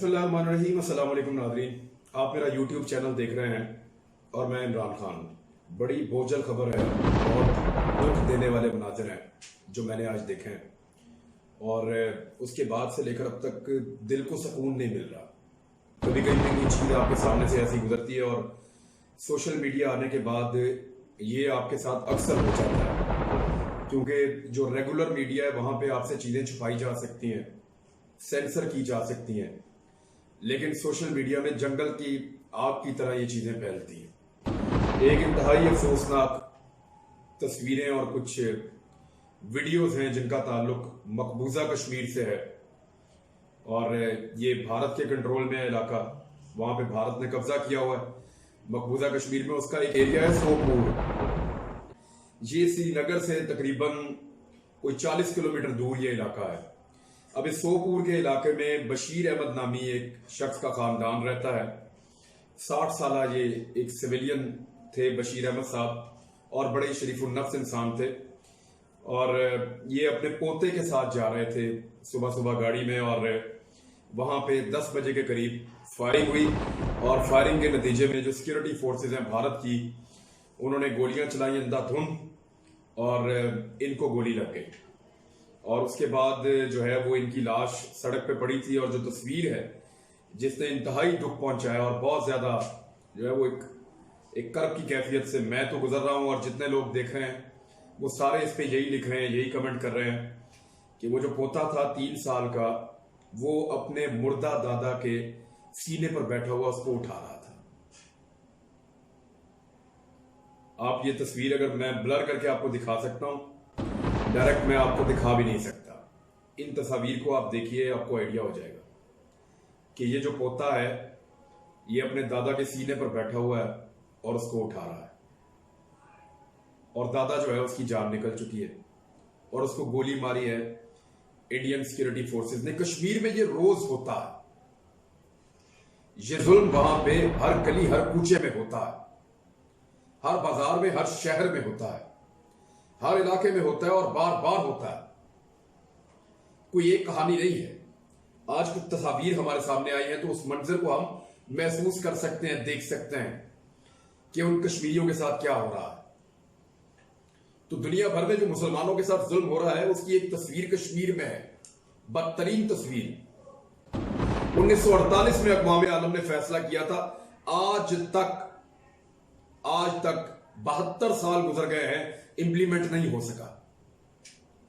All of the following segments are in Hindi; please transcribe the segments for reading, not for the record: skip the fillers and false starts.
बिस्मिल्लाहिर्रहमानिर्रहीम। अस्सलाम वालेकुम नाज़रीन, आप मेरा यूट्यूब चैनल देख रहे हैं और मैं इमरान खान। बड़ी बोझल खबर है, बहुत दुख देने वाले मनाज़िर हैं जो मैंने आज देखे हैं और उसके बाद से लेकर अब तक दिल को सुकून नहीं मिल रहा। कभी कभी कोई चीज़ आपके सामने से ऐसी गुजरती है और सोशल मीडिया आने के बाद ये आपके साथ अक्सर हो जाता है, क्योंकि जो रेगुलर मीडिया है वहाँ पे आपसे चीज़ें छुपाई जा सकती हैं, सेंसर की जा सकती हैं, लेकिन सोशल मीडिया में जंगल की आग की तरह ये चीजें फैलती हैं। एक इंतहाई अफसोसनाक तस्वीरें और कुछ वीडियोस हैं जिनका ताल्लुक मकबूजा कश्मीर से है और ये भारत के कंट्रोल में है इलाका, वहां पे भारत ने कब्जा किया हुआ है। मकबूजा कश्मीर में उसका एक एरिया है सोपोर। ये श्रीनगर से तकरीबन कोई 40 किलोमीटर दूर ये इलाका है। अब इस सोपोर के इलाके में बशीर अहमद नामी एक शख्स का खानदान रहता है। 60 साल ये एक सिविलियन थे बशीर अहमद साहब और बड़े शरीफुन्नफ्स इंसान थे और ये अपने पोते के साथ जा रहे थे सुबह सुबह गाड़ी में और वहां पे 10 बजे के करीब फायरिंग हुई और फायरिंग के नतीजे में जो सिक्योरिटी फोर्सेज हैं भारत की, उन्होंने गोलियां चलाई अंधाधुंध और इनको गोली लग गई और उसके बाद जो है वो इनकी लाश सड़क पे पड़ी थी। और जो तस्वीर है जिसने इंतहाई दुख पहुंचाया और बहुत ज्यादा जो है वो एक कर्ब की कैफियत से मैं तो गुजर रहा हूं और जितने लोग देख रहे हैं वो सारे इस पे यही लिख रहे हैं, यही कमेंट कर रहे हैं कि वो जो पोता था 3 साल का, वो अपने मुर्दा दादा के सीने पर बैठा हुआ उसको उठा रहा था। आप ये तस्वीर अगर मैं ब्लर करके आपको दिखा सकता हूं, डायरेक्ट मैं आपको दिखा भी नहीं सकता। इन तस्वीर को आप देखिए, आपको आइडिया हो जाएगा कि ये जो पोता है ये अपने दादा के सीने पर बैठा हुआ है और उसको उठा रहा है और दादा जो है उसकी जान निकल चुकी है और उसको गोली मारी है इंडियन सिक्योरिटी फोर्सेस ने। कश्मीर में ये रोज होता है, ये जुल्म वहां पे हर गली हर कूचे में होता है, हर बाजार में हर शहर में होता है, हर इलाके में होता है और बार बार होता है। कोई एक कहानी नहीं है। आज कुछ तस्वीर हमारे सामने आई है तो उस मंजर को हम महसूस कर सकते हैं, देख सकते हैं कि उन कश्मीरियों के साथ क्या हो रहा है। तो दुनिया भर में जो मुसलमानों के साथ जुल्म हो रहा है उसकी एक तस्वीर कश्मीर में है, बदतरीन तस्वीर। 1948 में अक़वाम आलम ने फैसला किया था, आज तक 72 साल गुजर गए हैं, इंप्लीमेंट नहीं हो सका,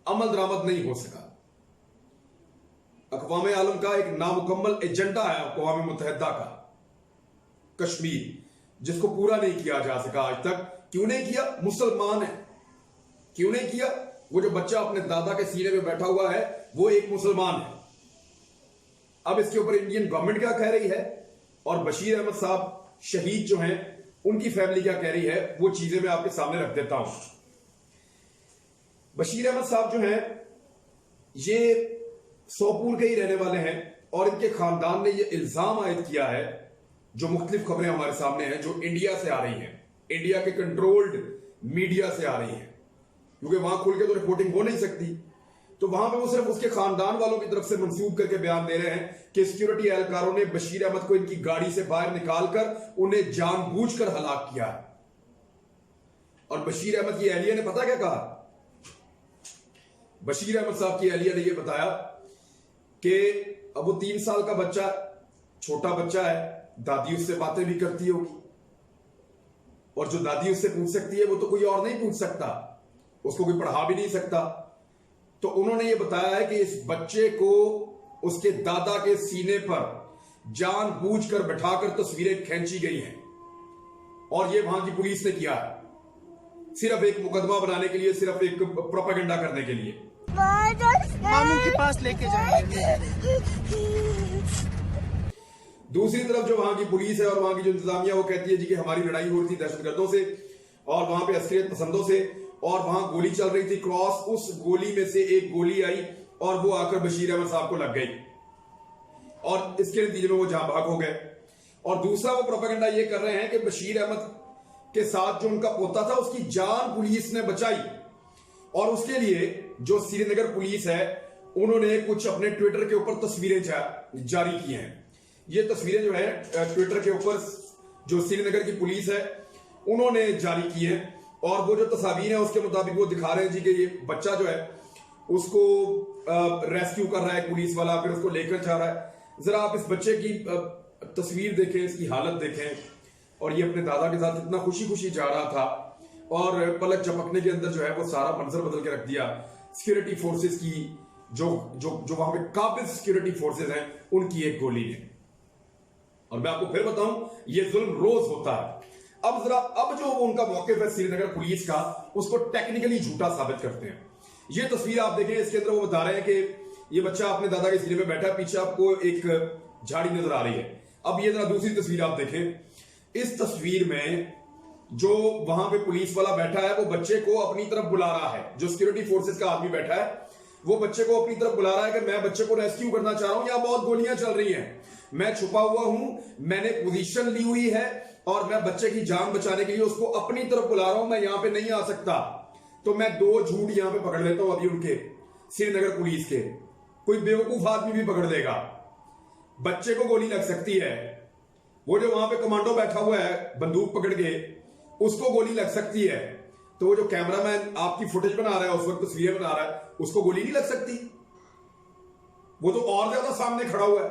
अमल दरामद नहीं हो सका। अक़वाम आलम का एक नामुकम्मल एजेंडा है अक़वाम मुत्तहिदा का कश्मीर, जिसको पूरा नहीं किया जा सका आज तक। क्यों नहीं किया? मुसलमान है। क्यों नहीं किया? वो जो बच्चा अपने दादा के सीने में बैठा हुआ है वो एक मुसलमान है। अब इसके ऊपर इंडियन गवर्नमेंट क्या कह रही है और बशीर अहमद साहब शहीद जो हैं उनकी फैमिली क्या कह रही है, वो चीजें मैं आपके सामने रख देता हूं। बशीर अहमद साहब जो हैं ये सोपोर के ही रहने वाले हैं और इनके खानदान ने ये इल्जाम आयद किया है, जो मुख्तलिफ खबरें हमारे सामने हैं जो इंडिया से आ रही हैं, इंडिया के कंट्रोल्ड मीडिया से आ रही हैं, क्योंकि वहां खुल के तो रिपोर्टिंग हो नहीं सकती। तो वहां पे वो सिर्फ उसके खानदान वालों की तरफ से मंसूब करके बयान दे रहे हैं कि सिक्योरिटी एहलकारों ने बशीर अहमद को इनकी गाड़ी से बाहर निकालकर उन्हें जानबूझकर हलाक किया। और बशीर अहमद की अहलिया ने पता क्या कहा? बशीर अहमद साहब की अहलिया ने यह बताया कि अब वो 3 साल का बच्चा, छोटा बच्चा है, दादी उससे बातें भी करती होगी और जो दादी उससे पूछ सकती है वो तो कोई और नहीं पूछ सकता, उसको कोई पढ़ा भी नहीं सकता। तो उन्होंने ये बताया है कि इस बच्चे को उसके दादा के सीने पर जानबूझकर बिठाकर तस्वीरें खींची गई हैं और ये वहां की पुलिस ने किया है, सिर्फ एक मुकदमा बनाने के लिए, सिर्फ एक प्रोपेगेंडा करने के लिए। मामू के पास लेके जाएंगे। दूसरी तरफ जो वहां की पुलिस है और वहां की जो इंतजामिया वो कहती है जी कि हमारी लड़ाई हो रही थी दहशतगर्दों से और वहां पे अस्करियत पसंदों से और वहां गोली चल रही थी क्रॉस, उस गोली में से एक गोली आई और वो आकर बशीर अहमद साहब को लग गई और इसके नतीजे में वो जहां भाग हो गए। और दूसरा वो प्रोपेगेंडा ये कर रहे हैं कि बशीर अहमद के साथ जो उनका पोता था उसकी जान पुलिस ने बचाई और उसके लिए जो श्रीनगर पुलिस है उन्होंने कुछ अपने ट्विटर के ऊपर तस्वीरें जारी की हैं। ये तस्वीरें जो है ट्विटर के ऊपर जो श्रीनगर की पुलिस है उन्होंने जारी की है, और वो जो तस्वीर है उसके मुताबिक वो दिखा रहे हैं जी कि ये बच्चा जो है उसको रेस्क्यू कर रहा है पुलिस वाला, फिर उसको लेकर जा रहा है। जरा आप इस बच्चे की तस्वीर देखें, इसकी हालत देखें, और ये अपने दादा के साथ कितना खुशी खुशी जा रहा था, और पलक झपकने के अंदर जो है वो सारा मंजर बदल के रख दिया। सिक्योरिटी फोर्सेस की जो जो जो वहां पे काबिल सिक्योरिटी फोर्सेस हैं उनकी एक गोली ने। और मैं आपको फिर बताऊं, ये जुल्म रोज होता है। अब जो उनका मौके पर श्रीनगर पुलिस का, उसको टेक्निकली झूठा साबित करते हैं। ये तस्वीर आप देखें, इसके अंदर वो बता रहे हैं कि ये बच्चा अपने दादा के सीने पे बैठा है, पीछे आपको एक झाड़ी नजर आ रही है। अब ये जरा दूसरी तस्वीर आप देखें। इस तस्वीर में जो वहां पे पुलिस वाला बैठा है वो बच्चे को अपनी तरफ बुला रहा है। जो सिक्योरिटी फोर्सेस का आदमी बैठा है वो बच्चे को अपनी तरफ बुला रहा है कि मैं बच्चे को रेस्क्यू करना चाह रहा हूं, यहां बहुत गोलियां चल रही हैं, मैं छुपा हुआ हूं, मैंने पोजीशन ली हुई है और मैं बच्चे की जान बचाने के लिए उसको अपनी तरफ बुला रहा हूं, मैं यहां पे नहीं आ सकता। तो मैं 2 झूठ यहां पे पकड़ लेता हूं अभी उनके, श्रीनगर पुलिस के। कोई बेवकूफ आदमी भी पकड़ लेगा। बच्चे को गोली लग सकती है, वो जो वहां पे कमांडो बैठा हुआ है बंदूक पकड़ के, उसको गोली लग सकती है। तो वो जो कैमरामैन आपकी फुटेज बना रहा है, उस वक्त तस्वीरें बना रहा है, उसको गोली नहीं लग सकती। वो तो और ज्यादा सामने खड़ा हुआ है,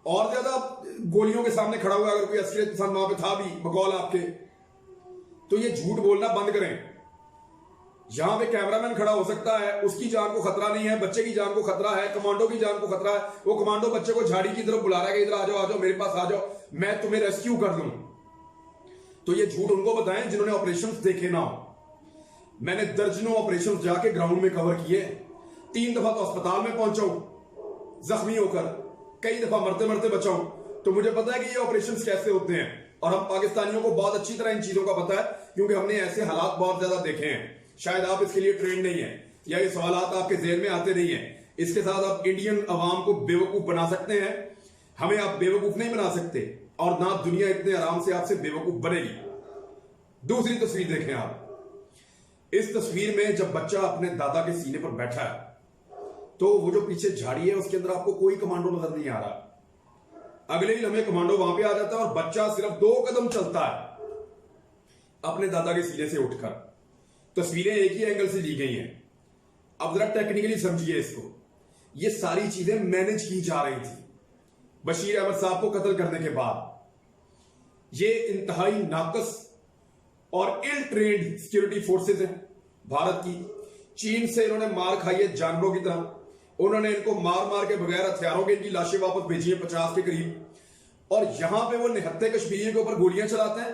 और ज्यादा गोलियों के सामने खड़ा हुआ है। अगर कोई असली इंसान वहां पे था भी बकौल आपके, तो ये झूठ बोलना बंद करें। यहां पे कैमरामैन खड़ा हो सकता है, उसकी जान को खतरा नहीं है, बच्चे की जान को खतरा है, कमांडो की जान को खतरा है। वो कमांडो बच्चे को झाड़ी की तरफ बुला रहा है कि इधर आ जाओ, मेरे पास आ जाओ, मैं तुम्हें रेस्क्यू कर दूं। तो ये झूठ उनको बताएं जिन्होंने ऑपरेशंस देखे ना हो। मैंने दर्जनों ऑपरेशंस जाके ग्राउंड में कवर किए, 3 दफा तो अस्पताल में पहुंचा हूं जख्मी होकर, कई दफा मरते मरते बचा हूं। तो मुझे पता है कि ये ऑपरेशंस कैसे होते हैं, और हम पाकिस्तानियों को बहुत अच्छी तरह इन चीजों का पता है, क्योंकि हमने ऐसे हालात बहुत ज्यादा देखे हैं। शायद आप इसके लिए ट्रेंड नहीं है, या ये सवालात आपके जेहन में आते नहीं है। इसके साथ आप इंडियन अवाम को बेवकूफ बना सकते हैं, हमें आप बेवकूफ नहीं बना सकते, और ना दुनिया इतने आराम से आपसे बेवकूफ बनेगी। दूसरी तस्वीर देखें आप। इस तस्वीर में जब बच्चा अपने दादा के सीने पर बैठा है, तो वो जो पीछे झाड़ी है उसके अंदर आपको कोई कमांडो नजर नहीं आ रहा। अगले ही लम्हे कमांडो वहां पे आ जाता है और बच्चा सिर्फ 2 कदम चलता है अपने दादा के सीने से उठकर। तस्वीरें एक ही एंगल से ली गई हैं। अब जरा टेक्निकली समझिए इसको। ये सारी चीजें मैनेज की जा रही थी बशीर अहमद साहब को कत्ल करने के बाद। ये इंतहाई नाकस और इल ट्रेंड सिक्योरिटी फोर्सेस हैं भारत की। चीन से इन्होंने मार खाई है जानवरों की तरह। उन्होंने इनको मार मार के बगैर हथियारों के इनकी लाशें वापस भेजी है 50 के करीब, और यहां पे वो निहत्ते कश्मीरियों के ऊपर गोलियां चलाते हैं,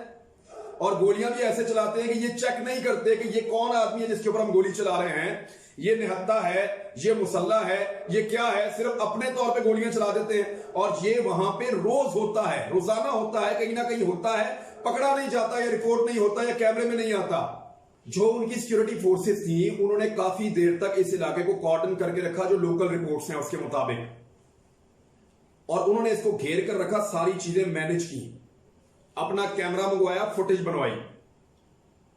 और गोलियां भी ऐसे चलाते हैं कि ये चेक नहीं करते कि ये कौन आदमी है जिसके ऊपर हम गोली चला रहे हैं, ये निहत्ता है, ये मुसल्ला है, ये क्या है, सिर्फ अपने तौर पे गोलियां चला देते हैं। और ये वहां पे रोज होता है, रोजाना होता है, कहीं ना कहीं होता है, पकड़ा नहीं जाता, या रिपोर्ट नहीं होता, या कैमरे में नहीं आता। जो उनकी सिक्योरिटी फोर्सेस थी उन्होंने काफी देर तक इस इलाके को कॉर्डन करके रखा, जो लोकल रिपोर्ट्स हैं उसके मुताबिक, और उन्होंने इसको घेर कर रखा, सारी चीजें मैनेज की, अपना कैमरा मंगवाया, फुटेज बनवाई,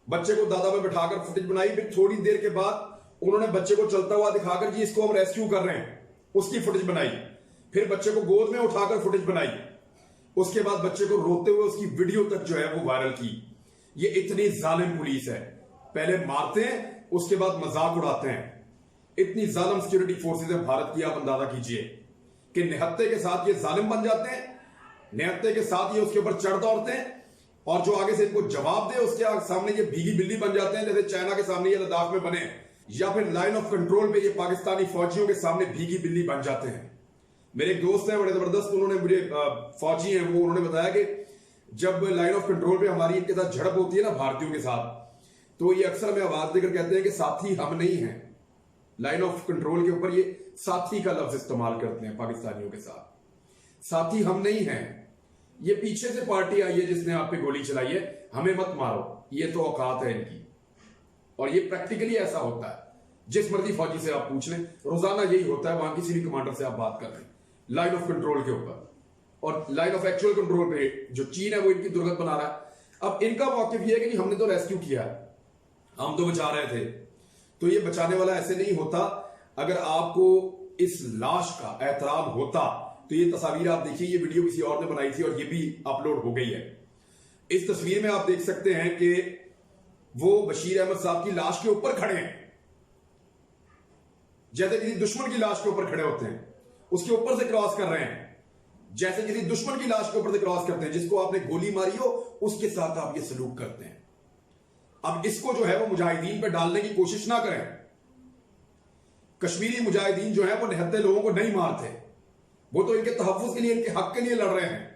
बच्चे को दादा पे बिठाकर फुटेज बनाई। फिर थोड़ी देर के बाद उन्होंने बच्चे को चलता हुआ दिखाकर जी इसको हम रेस्क्यू कर रहे हैं, उसकी फुटेज बनाई। फिर बच्चे को गोद में उठाकर फुटेज बनाई। उसके बाद बच्चे को रोते हुए उसकी वीडियो तक जो है वो वायरल की। ये इतनी जालिम पुलिस है, पहले मारते हैं उसके बाद मजाक उड़ाते हैं। इतनी जालिम सिक्योरिटी फोर्सेज है भारत की। आप अंदाजा कीजिए कि निहत्ते के साथ ये जालिम बन जाते हैं, निहत्ते के साथ ये उसके ऊपर चढ़ दौड़ते हैं, और जो आगे से इनको जवाब दे उसके सामने ये भीगी बिल्ली बन जाते हैं, जैसे चाइना के सामने ये लद्दाख में बने, या फिर लाइन ऑफ कंट्रोल पे ये पाकिस्तानी फौजियों के सामने भीगी बिल्ली बन जाते हैं। मेरे एक दोस्त हैं बड़े जबरदस्त, उन्होंने मुझे फौजी हैं वो, उन्होंने बताया कि जब लाइन ऑफ कंट्रोल पे हमारी इनके साथ झड़प होती है ना भारतीयों के साथ, तो ये अक्सर में आवाज देकर कहते हैं कि साथी हम नहीं हैं। लाइन ऑफ कंट्रोल के ऊपर ये साथी का लफ्ज इस्तेमाल करते हैं पाकिस्तानियों के साथ, साथी हम नहीं हैं, ये पीछे से पार्टी आई है जिसने आप पे गोली चलाई है, हमें मत मारो, ये तो औकात है इनकी। और ये प्रैक्टिकली ऐसा होता है, जिस मर्जी फौजी से आप पूछ लें, रोजाना यही होता है। वहां किसी भी कमांडर से आप बात कर रहे हैं लाइन ऑफ कंट्रोल के ऊपर, और लाइन ऑफ एक्चुअल कंट्रोल पे जो चीन है वो इनकी दुर्गत बना रहा है। अब इनका मौक़िफ़ ये है कि हमने तो रेस्क्यू किया, हम तो बचा रहे थे। तो ये बचाने वाला ऐसे नहीं होता। अगर आपको इस लाश का एहतराम होता तो ये तस्वीर आप देखिए, ये वीडियो किसी और ने बनाई थी और ये भी अपलोड हो गई है। इस तस्वीर में आप देख सकते हैं कि वो बशीर अहमद साहब की लाश के ऊपर खड़े हैं, जैसे किसी दुश्मन की लाश के ऊपर खड़े होते हैं, उसके ऊपर से क्रॉस कर रहे हैं, जैसे किसी दुश्मन की लाश के ऊपर से क्रॉस करते हैं, जिसको आपने गोली मारी हो उसके साथ आप ये सलूक करते हैं। अब इसको जो है वो मुजाहिदीन पे डालने की कोशिश ना करें। कश्मीरी मुजाहिदीन जो है वो निहत्ते लोगों को नहीं मारते, वो तो इनके तहफ्फुज के लिए, इनके हक के लिए लड़ रहे हैं।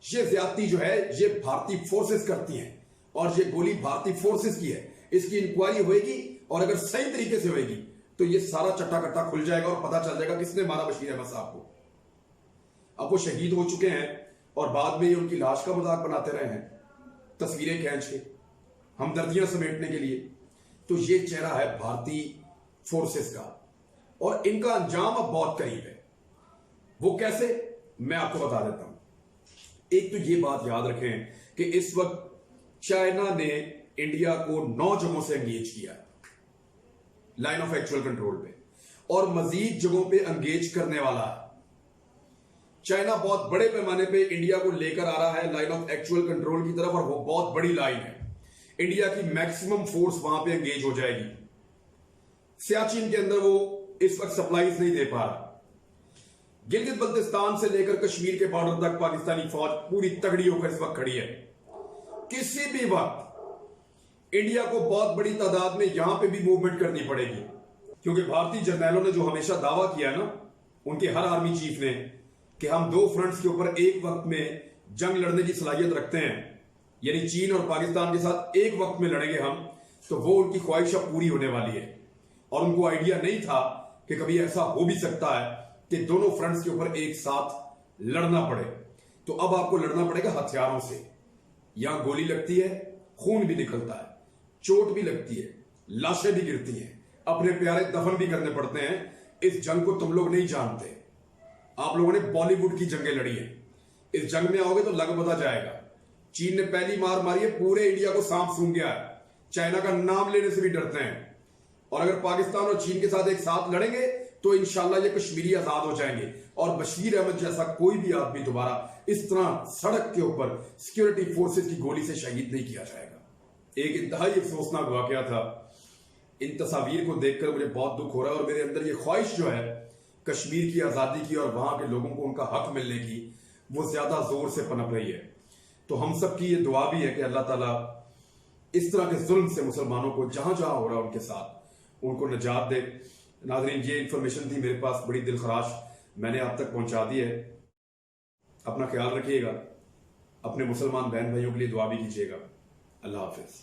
ये ज्यादती जो है ये भारतीय फोर्सेस करती हैं और ये गोली भारतीय फोर्सेस की है। इसकी इंक्वायरी होएगी और अगर सही तरीके से होएगी तो ये सारा चट्टा कट्टा खुल जाएगा और पता चल जाएगा किसने मारा बशीर अहमद साहब को। अब वो शहीद हो चुके हैं और बाद में ये उनकी लाश का मजाक बनाते रहे हैं, तस्वीरें खींच के, हमदर्दियां समेटने के लिए। तो ये चेहरा है भारतीय फोर्सेस का और इनका अंजाम अब बहुत करीब है। वो कैसे, मैं आपको बता देता हूं। एक तो ये बात याद रखें कि इस वक्त चाइना ने इंडिया को 9 जगहों से एंगेज किया लाइन ऑफ एक्चुअल कंट्रोल पे, और मजीद जगहों पे एंगेज करने वाला है। चाइना बहुत बड़े पैमाने पे इंडिया को लेकर आ रहा है लाइन ऑफ एक्चुअल कंट्रोल की तरफ, और वो बहुत बड़ी लाइन है। इंडिया की मैक्सिमम फोर्स वहां पे एंगेज हो जाएगी। सियाचिन के अंदर वो इस वक्त सप्लाईज नहीं दे पा रहा। गिलगित बल्तिस्तान से लेकर कश्मीर के बॉर्डर तक पाकिस्तानी फौज पूरी तगड़ी होकर इस वक्त खड़ी है। किसी भी वक्त इंडिया को बहुत बड़ी तादाद में यहां पे भी मूवमेंट करनी पड़ेगी, क्योंकि भारतीय जर्नैलों ने जो हमेशा दावा किया ना, उनके हर आर्मी चीफ ने, कि हम 2 फ्रंट्स के ऊपर एक वक्त में जंग लड़ने की सलाहियत रखते हैं, यानी चीन और पाकिस्तान के साथ एक वक्त में लड़ेंगे हम, तो वो उनकी ख्वाहिश अब पूरी होने वाली है। और उनको आइडिया नहीं था कि कभी ऐसा हो भी सकता है कि दोनों फ्रंट्स के ऊपर एक साथ लड़ना पड़े। तो अब आपको लड़ना पड़ेगा हथियारों से। यहां गोली लगती है, खून भी निकलता है, चोट भी लगती है, लाशें भी गिरती हैं, अपने प्यारे दफन भी करने पड़ते हैं। इस जंग को तुम लोग नहीं जानते। आप लोगों ने बॉलीवुड की जंगें लड़ी है, इस जंग में आओगे तो लग पता जाएगा। चीन ने पहली मार मारी है, पूरे इंडिया को सांप सूंघ गया है। चाइना का नाम लेने से भी डरते हैं। और अगर पाकिस्तान और चीन के साथ एक साथ लड़ेंगे तो इंशाल्लाह ये कश्मीरी आजाद हो जाएंगे और बशीर अहमद जैसा कोई भी आदमी दोबारा इस तरह सड़क के ऊपर सिक्योरिटी फोर्सेस की गोली से शहीद नहीं किया जाएगा। एक इंतहाई अफसोसनाक वाकया था। इन तस्वीर को देखकर मुझे बहुत दुख हो रहा है और मेरे अंदर ये ख्वाहिश जो है कश्मीर की आजादी की और वहां के लोगों को उनका हक मिलने की, वो ज्यादा जोर से पनप रही है। तो हम सब की ये दुआ भी है कि अल्लाह ताला इस तरह के जुल्म से मुसलमानों को जहां जहां हो रहा है उनके साथ उनको निजात दे। नाज़रीन, ये इंफॉर्मेशन थी मेरे पास, बड़ी दिलखराश, मैंने आप तक पहुंचा दी है। अपना ख्याल रखिएगा, अपने मुसलमान बहन भाइयों के लिए दुआ भी कीजिएगा। अल्लाह हाफिज।